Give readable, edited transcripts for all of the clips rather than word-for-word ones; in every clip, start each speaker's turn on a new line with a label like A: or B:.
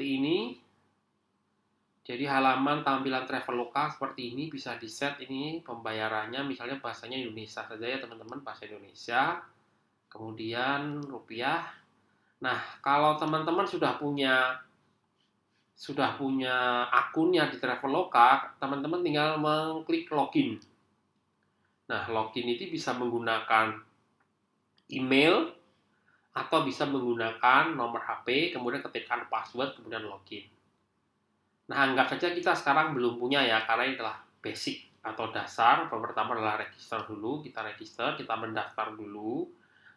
A: seperti ini. Jadi halaman tampilan Traveloka seperti ini, bisa di set ini pembayarannya, misalnya bahasanya Indonesia saja ya teman-teman, bahasa Indonesia. Kemudian rupiah. Nah, kalau teman-teman sudah punya akunnya di Traveloka, teman-teman tinggal mengklik login. Nah, login itu bisa menggunakan email atau bisa menggunakan nomor HP, kemudian ketikkan password, kemudian login. Nah, anggap saja kita sekarang belum punya ya, karena ini adalah basic atau dasar. Pertama adalah register dulu, kita mendaftar dulu.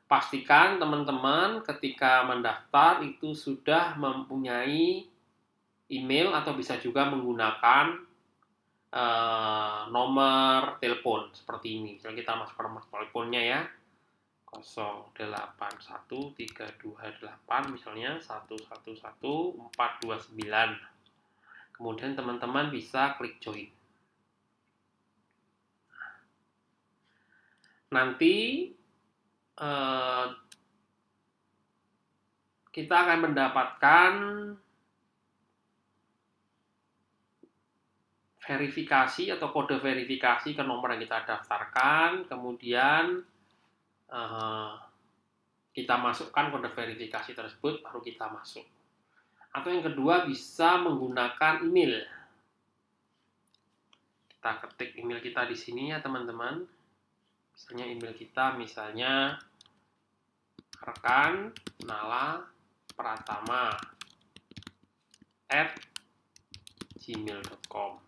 A: Pastikan teman-teman ketika mendaftar itu sudah mempunyai email atau bisa juga menggunakan nomor telepon seperti ini. Misalnya kita masuk ke nomor teleponnya ya, 081328 misalnya 111429. Kemudian teman-teman bisa klik join. Nanti kita akan mendapatkan verifikasi atau kode verifikasi ke nomor yang kita daftarkan. Kemudian kita masukkan kode verifikasi tersebut, baru kita masuk. Atau yang kedua bisa menggunakan email. Kita ketik email kita di sini ya teman-teman. Misalnya email kita, misalnya rekan Nala Pratama @gmail.com.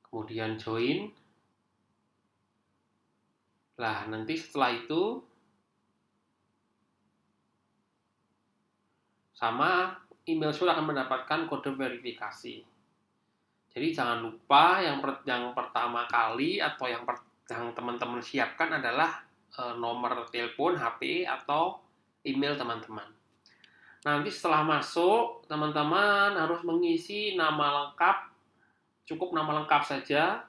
A: Kemudian join. Nah, nanti setelah itu sama email sudah akan mendapatkan kode verifikasi. Jadi jangan lupa yang pertama kali atau yang teman-teman siapkan adalah nomor telepon, HP, atau email teman-teman. Nanti setelah masuk, teman-teman harus mengisi nama lengkap, cukup nama lengkap saja,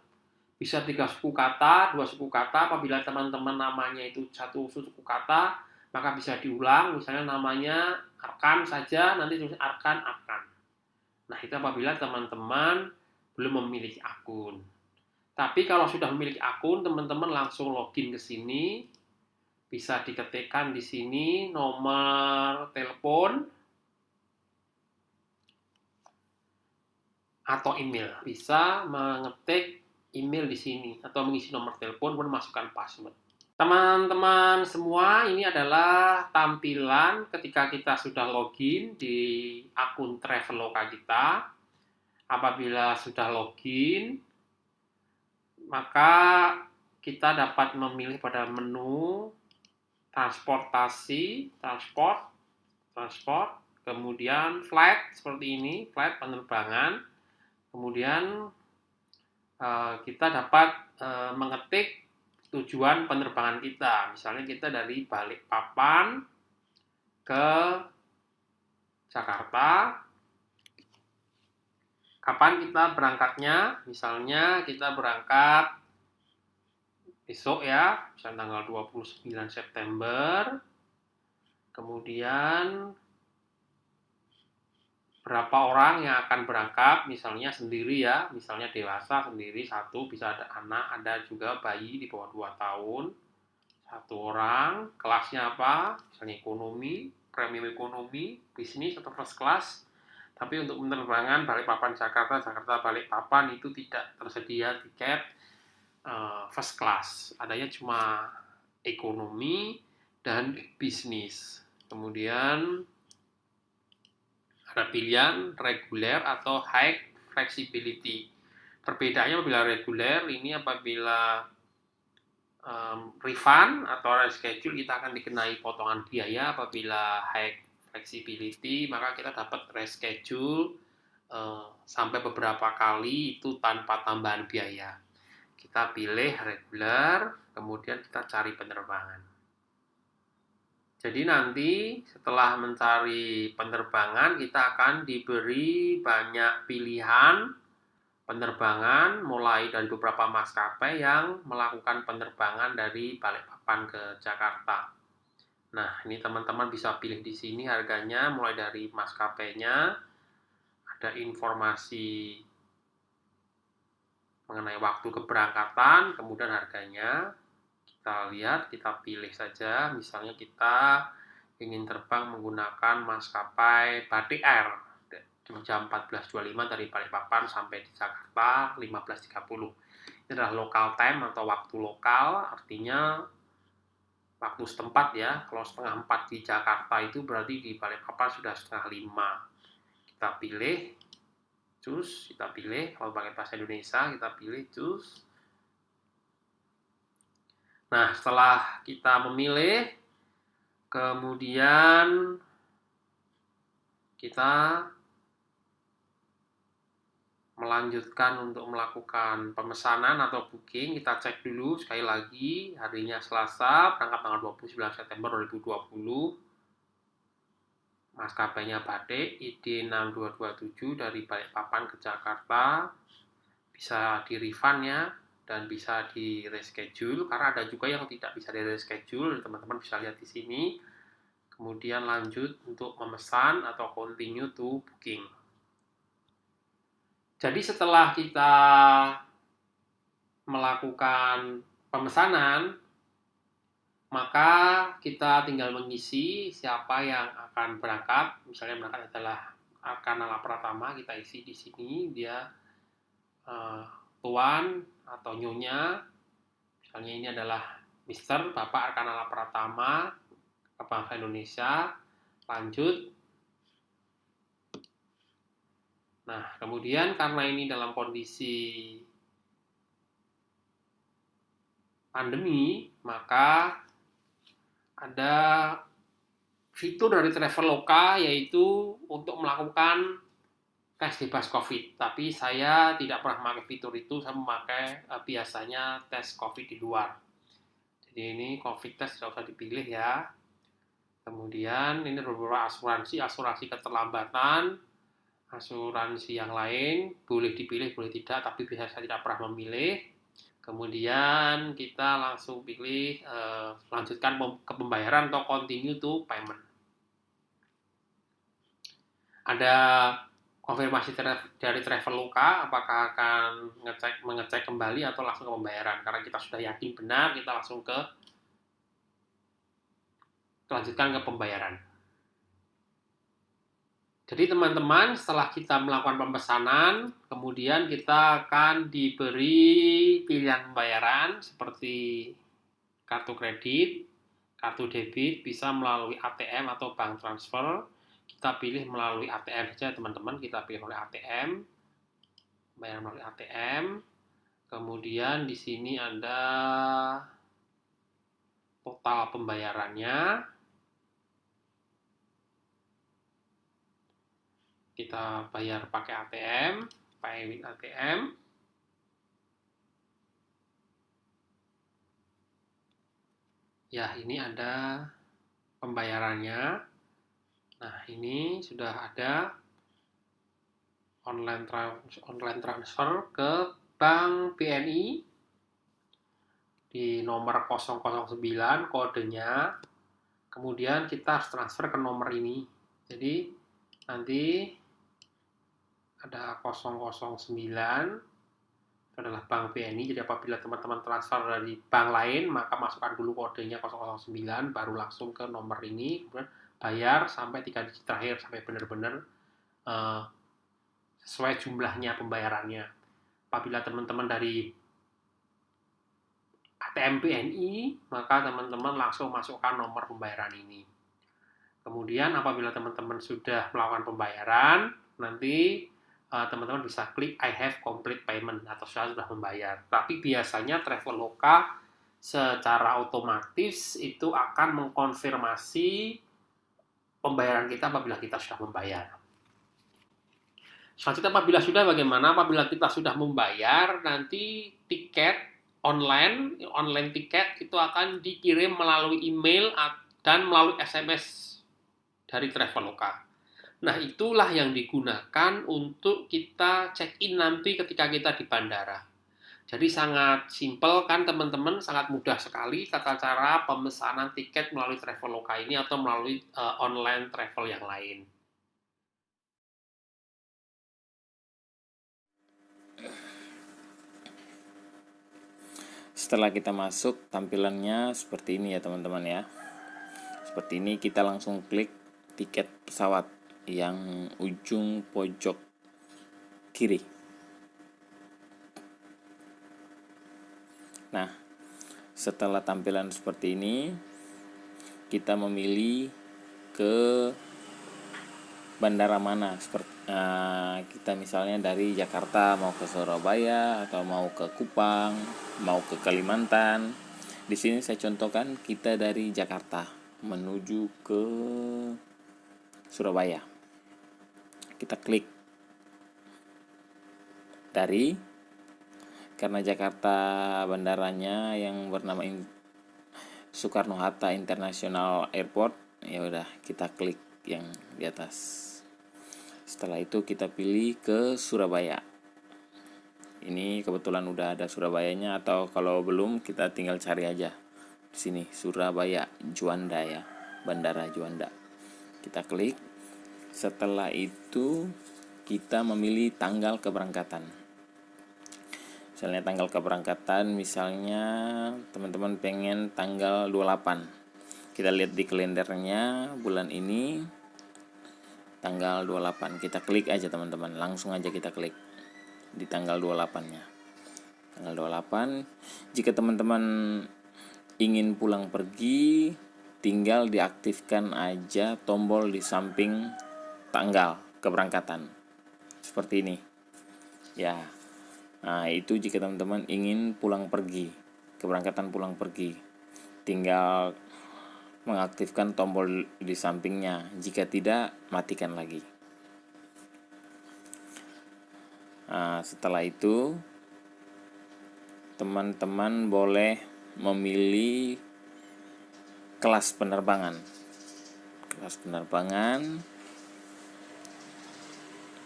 A: bisa 3 suku kata, 2 suku kata. Apabila teman-teman namanya itu 1 suku kata, maka bisa diulang, misalnya namanya Arkan saja, nanti tulis Arkan. Nah, itu apabila teman-teman belum memiliki akun. Tapi kalau sudah memiliki akun, teman-teman langsung login ke sini. Bisa diketikkan di sini nomor telepon atau email. Bisa mengetik email di sini atau mengisi nomor telepon dan masukkan password. Teman-teman semua, ini adalah tampilan ketika kita sudah login di akun Traveloka kita. Apabila sudah login, maka kita dapat memilih pada menu transport, kemudian flight seperti ini, flight penerbangan. Kemudian kita dapat mengetik tujuan penerbangan kita. Misalnya kita dari Balikpapan ke Jakarta. Kapan kita berangkatnya? Misalnya kita berangkat besok ya, misalnya tanggal 29 September. Kemudian berapa orang yang akan berangkat, misalnya sendiri ya, misalnya dewasa sendiri 1, bisa ada anak, ada juga bayi di bawah 2 tahun, 1 orang. Kelasnya apa? Misalnya ekonomi, premium ekonomi, bisnis atau first class. Tapi untuk penerbangan Balikpapan Jakarta, Jakarta Balikpapan itu tidak tersedia tiket first class. Adanya cuma ekonomi dan bisnis. Kemudian ada pilihan reguler atau high flexibility. Perbedaannya apabila reguler ini apabila refund atau reschedule kita akan dikenai potongan biaya. Apabila high flexibility maka kita dapat reschedule sampai beberapa kali itu tanpa tambahan biaya. Kita pilih reguler, kemudian kita cari penerbangan. Jadi nanti setelah mencari penerbangan kita akan diberi banyak pilihan penerbangan mulai dari beberapa maskapai yang melakukan penerbangan dari Balikpapan ke Jakarta. Nah, ini teman-teman bisa pilih di sini harganya mulai dari maskapainya, ada informasi mengenai waktu keberangkatan, kemudian harganya. Kita lihat, kita pilih saja, misalnya kita ingin terbang menggunakan maskapai Batik Air jam 14.25 dari Balikpapan sampai di Jakarta 15.30. Ini adalah local time atau waktu lokal, artinya waktu setempat ya. Kalau setengah 4 di Jakarta itu berarti di Balikpapan sudah setengah 5. Kita pilih, choose, kita pilih. Kalau pakai bahasa Indonesia, kita pilih choose. Nah, setelah kita memilih, kemudian kita melanjutkan untuk melakukan pemesanan atau booking. Kita cek dulu sekali lagi, harinya Selasa, berangkat tanggal 29 September 2020. Maskapainya Batik, ID 6227 dari Balikpapan ke Jakarta. Bisa di refund ya, dan bisa di reschedule, karena ada juga yang tidak bisa di reschedule, teman-teman bisa lihat di sini. Kemudian lanjut untuk memesan atau continue to booking. Jadi setelah kita melakukan pemesanan, maka kita tinggal mengisi siapa yang akan berangkat. Misalnya berangkat adalah Arkanala Pratama, kita isi di sini dia tuan atau nyonya. Misalnya ini adalah Mister Bapak Arkanala Pratama ke Bangsa Indonesia. Lanjut. Nah, kemudian karena ini dalam kondisi pandemi, maka ada fitur dari Traveloka yaitu untuk melakukan tes bebas COVID. Tapi saya tidak pernah memakai fitur itu, saya memakai biasanya tes COVID di luar. Jadi ini COVID test tidak usah dipilih ya. Kemudian ini beberapa asuransi keterlambatan, asuransi yang lain, boleh dipilih, boleh tidak, tapi biasanya saya tidak pernah memilih. Kemudian kita langsung pilih lanjutkan ke pembayaran atau continue to payment. Ada konfirmasi dari Traveloka apakah akan mengecek kembali atau langsung ke pembayaran. Karena kita sudah yakin benar, kita langsung lanjutkan ke pembayaran. Jadi teman-teman, setelah kita melakukan pemesanan, kemudian kita akan diberi pilihan pembayaran seperti kartu kredit, kartu debit, bisa melalui ATM atau bank transfer. Kita pilih melalui ATM saja teman-teman, kita pilih melalui ATM, bayar melalui ATM. Kemudian di sini ada total pembayarannya. Kita bayar pakai ATM, pay with ATM. Ya, ini ada pembayarannya. Nah, ini sudah ada online transfer ke Bank BNI di nomor 009 kodenya. Kemudian kita harus transfer ke nomor ini. Jadi nanti ada 009, itu adalah Bank BNI. Jadi apabila teman-teman transfer dari bank lain, maka masukkan dulu kodenya 009, baru langsung ke nomor ini, kemudian bayar sampai 3 digit terakhir, sampai benar-benar sesuai jumlahnya pembayarannya. Apabila teman-teman dari ATM BNI, maka teman-teman langsung masukkan nomor pembayaran ini. Kemudian apabila teman-teman sudah melakukan pembayaran, nanti teman-teman bisa klik I have complete payment atau saya sudah membayar. Tapi biasanya Traveloka secara otomatis itu akan mengkonfirmasi pembayaran kita apabila kita sudah membayar. Selanjutnya apabila sudah bagaimana? Apabila kita sudah membayar, nanti tiket online tiket itu akan dikirim melalui email dan melalui SMS dari Traveloka. Nah, itulah yang digunakan untuk kita check-in nanti ketika kita di bandara. Jadi sangat simpel kan teman-teman, sangat mudah sekali tata cara pemesanan tiket melalui Traveloka ini atau melalui online travel yang lain.
B: Setelah kita masuk, tampilannya seperti ini ya teman-teman ya. Seperti ini, kita langsung klik tiket pesawat yang ujung pojok kiri. Nah, setelah tampilan seperti ini, kita memilih ke bandara mana. Kita misalnya dari Jakarta mau ke Surabaya atau mau ke Kupang, mau ke Kalimantan. Di sini saya contohkan kita dari Jakarta menuju ke Surabaya. Kita klik dari, karena Jakarta bandaranya yang bernama Soekarno-Hatta International Airport, ya udah kita klik yang di atas. Setelah itu kita pilih ke Surabaya. Ini kebetulan udah ada Surabayanya, atau kalau belum kita tinggal cari aja di sini Surabaya Juanda ya, Bandara Juanda. Kita klik. Setelah itu kita memilih tanggal keberangkatan. Misalnya tanggal keberangkatan, misalnya teman-teman pengen tanggal 28. Kita lihat di kalendernya bulan ini tanggal 28. Kita klik aja teman-teman, langsung aja kita klik di tanggal 28-nya. Tanggal 28. Jika teman-teman ingin pulang pergi, tinggal diaktifkan aja tombol di samping tanggal keberangkatan. Seperti ini. Ya. Nah, itu jika teman-teman ingin pulang pergi, keberangkatan pulang pergi. Tinggal mengaktifkan tombol di sampingnya. Jika tidak, matikan lagi. Nah, setelah itu teman-teman boleh memilih kelas penerbangan. Kelas penerbangan.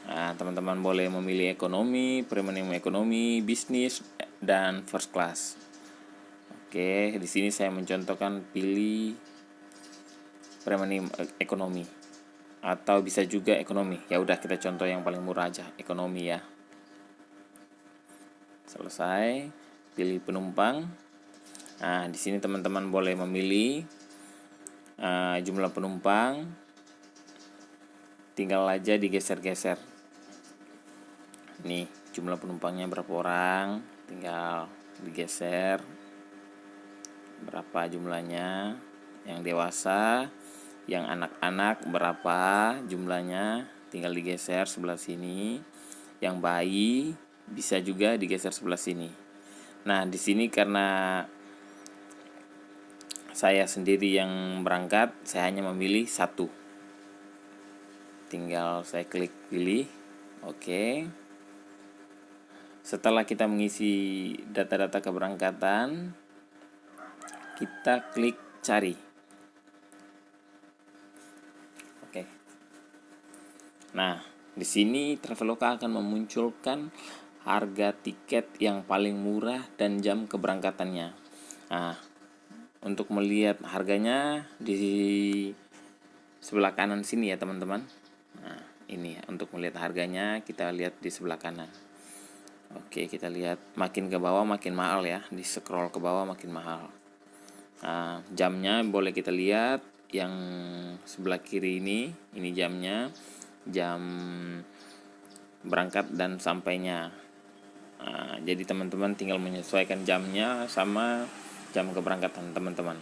B: Nah, teman-teman boleh memilih ekonomi, premium ekonomi, bisnis, dan first class. Oke, di sini saya mencontohkan pilih premium ekonomi, atau bisa juga ekonomi. Ya udah, kita contoh yang paling murah aja, ekonomi ya. Selesai, pilih penumpang. Nah, di sini teman-teman boleh memilih jumlah penumpang. Tinggal aja digeser-geser. Nih, jumlah penumpangnya berapa orang? Tinggal digeser. Berapa jumlahnya? Yang dewasa, yang anak-anak berapa jumlahnya? Tinggal digeser sebelah sini. Yang bayi bisa juga digeser sebelah sini. Nah, di sini karena saya sendiri yang berangkat, saya hanya memilih satu. Tinggal saya klik pilih. Oke. Setelah kita mengisi data-data keberangkatan, kita klik cari. Oke. Nah, di sini Traveloka akan memunculkan harga tiket yang paling murah dan jam keberangkatannya. Nah, untuk melihat harganya di sebelah kanan sini ya teman-teman. Nah, ini untuk melihat harganya kita lihat di sebelah kanan. Oke, kita lihat makin ke bawah makin mahal ya, di scroll ke bawah makin mahal. Nah, jamnya boleh kita lihat yang sebelah kiri ini jamnya, jam berangkat dan sampainya. Nah, jadi teman-teman tinggal menyesuaikan jamnya sama jam keberangkatan teman-teman.